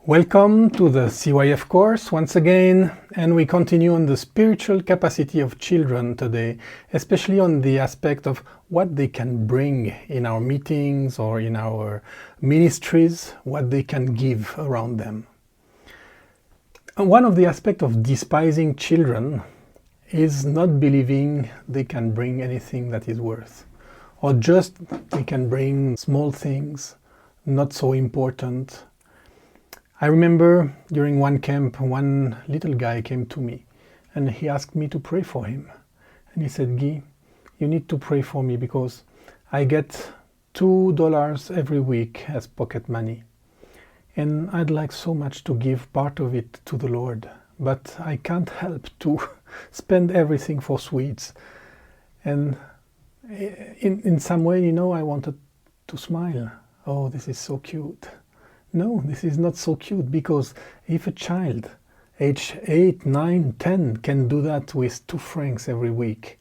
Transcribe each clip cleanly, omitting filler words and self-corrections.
Welcome to the CYF course once again, and we continue on the spiritual capacity of children today, especially on the aspect of what they can bring in our meetings or in our ministries, what they can give around them. And one of the aspects of despising children is not believing they can bring anything that is worth, or just they can bring small things, not so important. I remember during one camp, one little guy came to me and he asked me to pray for him. And he said, Guy, you need to pray for me because I get $2 every week as pocket money. And I'd like so much to give part of it to the Lord, but I can't help to spend everything for sweets. And in some way, I wanted to smile. Oh, this is so cute. No, this is not so cute, because if a child age 8, 9, 10 can do that with 2 francs every week,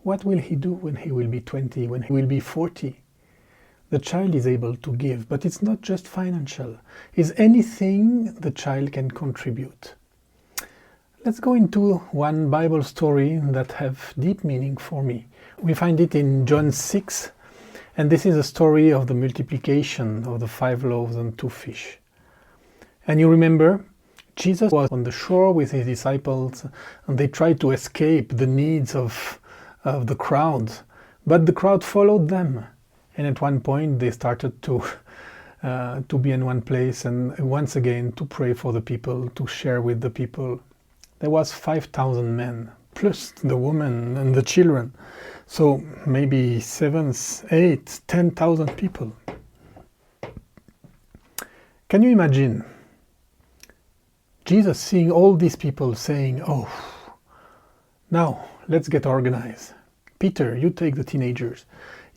what will he do when he will be 20, when he will be 40? The child is able to give, but it's not just financial. It's anything the child can contribute. Let's go into one Bible story that have deep meaning for me. We find it in John 6. And this is a story of the multiplication of the 5 loaves and 2 fish. And you remember, Jesus was on the shore with his disciples, and they tried to escape the needs of the crowd. But the crowd followed them. And at one point they started to be in one place and once again to pray for the people, to share with the people. There was 5,000 men, plus the women and the children. So maybe 7, 8, 10,000 people. Can you imagine Jesus seeing all these people saying, oh, now let's get organized. Peter, you take the teenagers.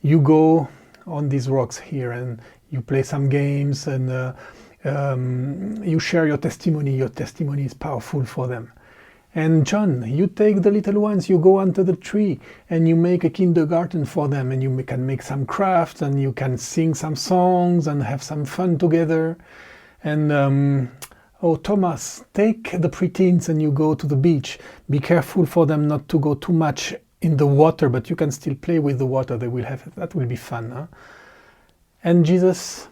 You go on these rocks here and you play some games and you share your testimony. Your testimony is powerful for them. And John, you take the little ones, you go under the tree and you make a kindergarten for them, and you can make some crafts and you can sing some songs and have some fun together. And Thomas, take the preteens and you go to the beach. Be careful for them not to go too much in the water, but you can still play with the water. That will be fun. Huh? And Jesus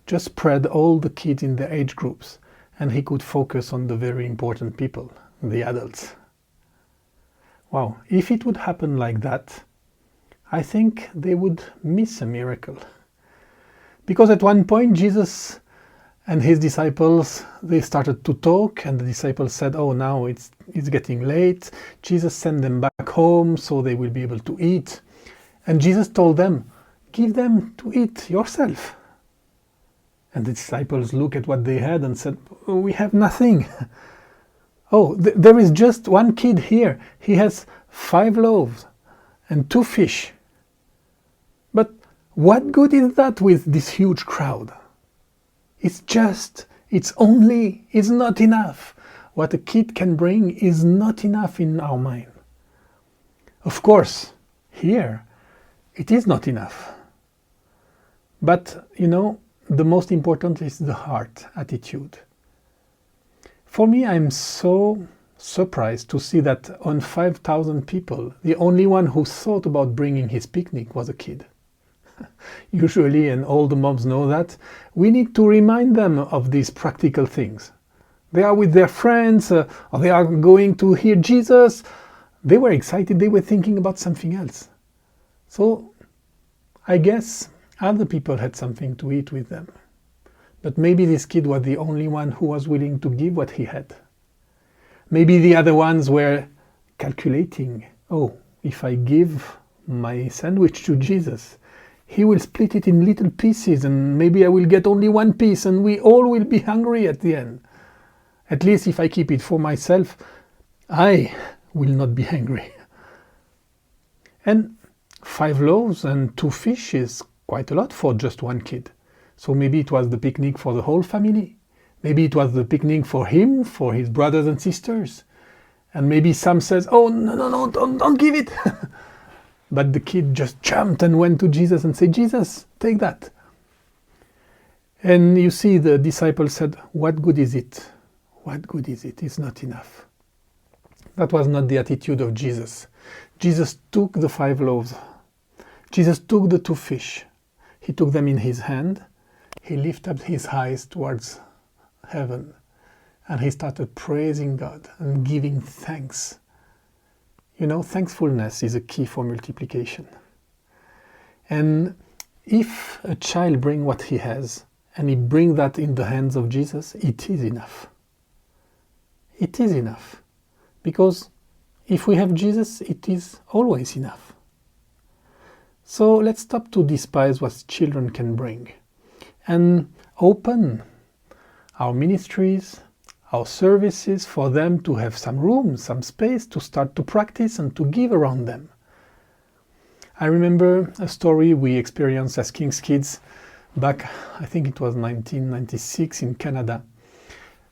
just spread all the kids in their age groups, and he could focus on the very important people. The adults. Wow, if it would happen like that, I think they would miss a miracle. Because at one point Jesus and his disciples, they started to talk, and the disciples said, oh, now it's getting late. Jesus sent them back home so they will be able to eat. And Jesus told them, give them to eat yourself. And the disciples looked at what they had and said, oh, we have nothing. Oh, there is just one kid here. He has 5 loaves and 2 fish. But what good is that with this huge crowd? It's not enough. What a kid can bring is not enough in our mind. Of course, here, it is not enough. But, the most important is the heart attitude. For me, I'm so surprised to see that on 5,000 people, the only one who thought about bringing his picnic was a kid. Usually, and all the moms know that, we need to remind them of these practical things. They are with their friends, or they are going to hear Jesus. They were excited, they were thinking about something else. So, I guess other people had something to eat with them. But maybe this kid was the only one who was willing to give what he had. Maybe the other ones were calculating, oh, if I give my sandwich to Jesus, he will split it in little pieces and maybe I will get only one piece and we all will be hungry at the end. At least if I keep it for myself, I will not be hungry. And 5 loaves and 2 fish is quite a lot for just one kid. So maybe it was the picnic for the whole family. Maybe it was the picnic for him, for his brothers and sisters. And maybe some says, oh, no, don't give it. But the kid just jumped and went to Jesus and said, Jesus, take that. And you see, the disciples said, "What good is it? What good is it? It's not enough." That was not the attitude of Jesus. Jesus took the 5 loaves. Jesus took the 2 fish. He took them in his hand. He lifted up his eyes towards heaven. And he started praising God and giving thanks. You know, thankfulness is a key for multiplication. And if a child brings what he has, and he brings that in the hands of Jesus, it is enough. It is enough. Because if we have Jesus, it is always enough. So let's stop to despise what children can bring and open our ministries, our services for them to have some room, some space to start to practice and to give around them. I remember a story we experienced as King's Kids back, I think it was 1996 in Canada.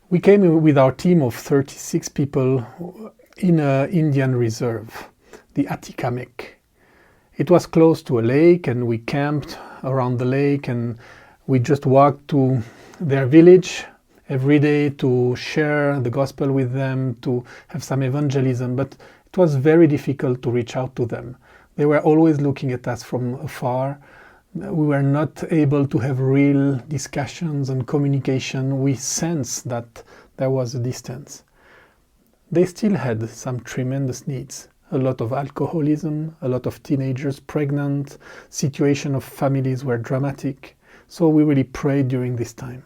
We came with our team of 36 people in an Indian reserve, the Atikamek. It was close to a lake, and we camped around the lake, and we just walked to their village every day to share the gospel with them, to have some evangelism, but it was very difficult to reach out to them. They were always looking at us from afar. We were not able to have real discussions and communication. We sensed that there was a distance. They still had some tremendous needs. A lot of alcoholism, a lot of teenagers pregnant, situation of families were dramatic. So we really prayed during this time.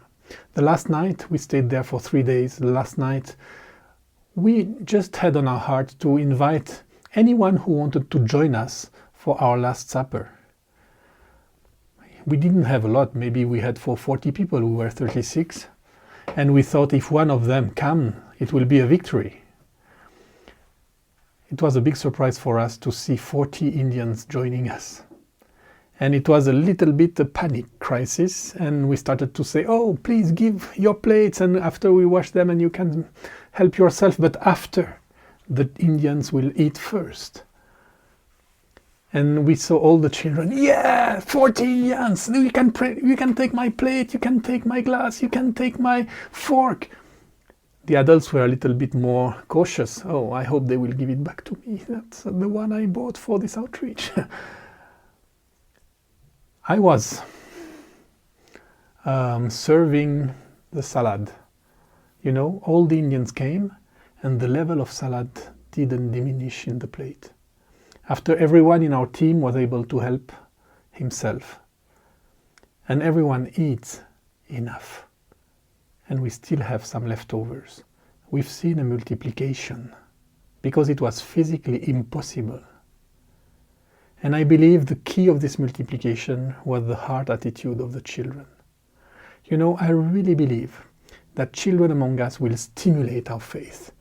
The last night, we stayed there for 3 days. The last night, we just had on our heart to invite anyone who wanted to join us for our Last Supper. We didn't have a lot. Maybe we had for 40 people. We were 36. And we thought if one of them come, it will be a victory. It was a big surprise for us to see 40 Indians joining us. And it was a little bit a panic crisis. And we started to say, "Oh, please give your plates. And after we wash them, and you can help yourself. But after, the Indians will eat first." And we saw all the children, "Yeah, 40 Indians, you can take my plate, you can take my glass, you can take my fork." The adults were a little bit more cautious. "Oh, I hope they will give it back to me. That's the one I bought for this outreach." I was serving the salad. You know, all the Indians came, and the level of salad didn't diminish in the plate. After everyone in our team was able to help himself. And everyone eats enough. And we still have some leftovers. We've seen a multiplication because it was physically impossible. And I believe the key of this multiplication was the heart attitude of the children. You know, I really believe that children among us will stimulate our faith,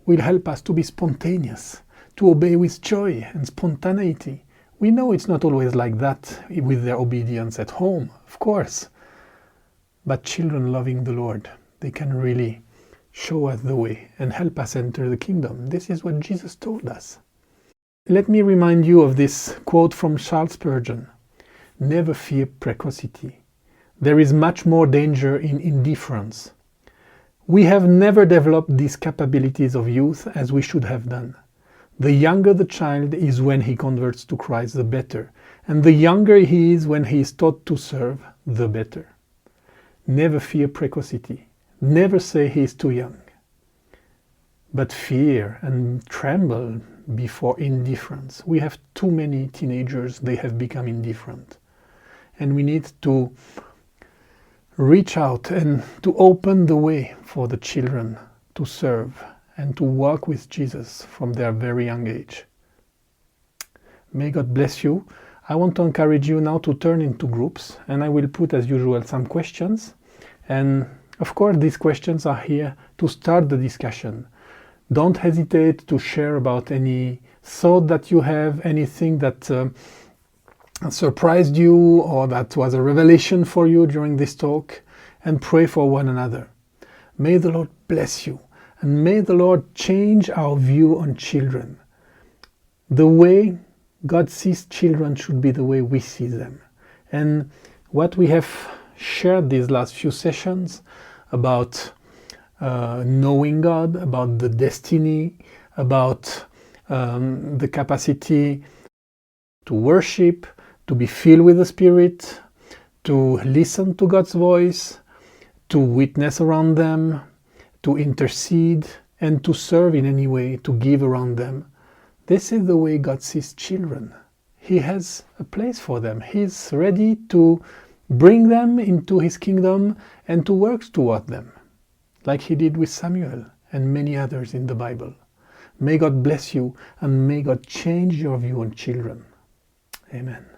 will help us to be spontaneous, to obey with joy and spontaneity. We know it's not always like that with their obedience at home, of course. But children loving the Lord, they can really show us the way and help us enter the kingdom. This is what Jesus told us. Let me remind you of this quote from Charles Spurgeon. "Never fear precocity. There is much more danger in indifference. We have never developed these capabilities of youth as we should have done. The younger the child is when he converts to Christ, the better. And the younger he is when he is taught to serve, the better. Never fear precocity. Never say he is too young. But fear and tremble before indifference. We have too many teenagers, they have become indifferent. And we need to reach out and to open the way for the children to serve and to walk with Jesus from their very young age. May God bless you. I want to encourage you now to turn into groups, and I will put, as usual, some questions. And of course, these questions are here to start the discussion. Don't hesitate to share about any thought that you have, anything that surprised you or that was a revelation for you during this talk, and pray for one another. May the Lord bless you, and may the Lord change our view on children. The way God sees children should be the way we see them. And what we have shared these last few sessions about knowing God, about the destiny, about the capacity to worship, to be filled with the Spirit, to listen to God's voice, to witness around them, to intercede, and to serve in any way, to give around them. This is the way God sees children. He has a place for them. He's ready to bring them into His kingdom and to work toward them, like He did with Samuel and many others in the Bible. May God bless you, and may God change your view on children. Amen.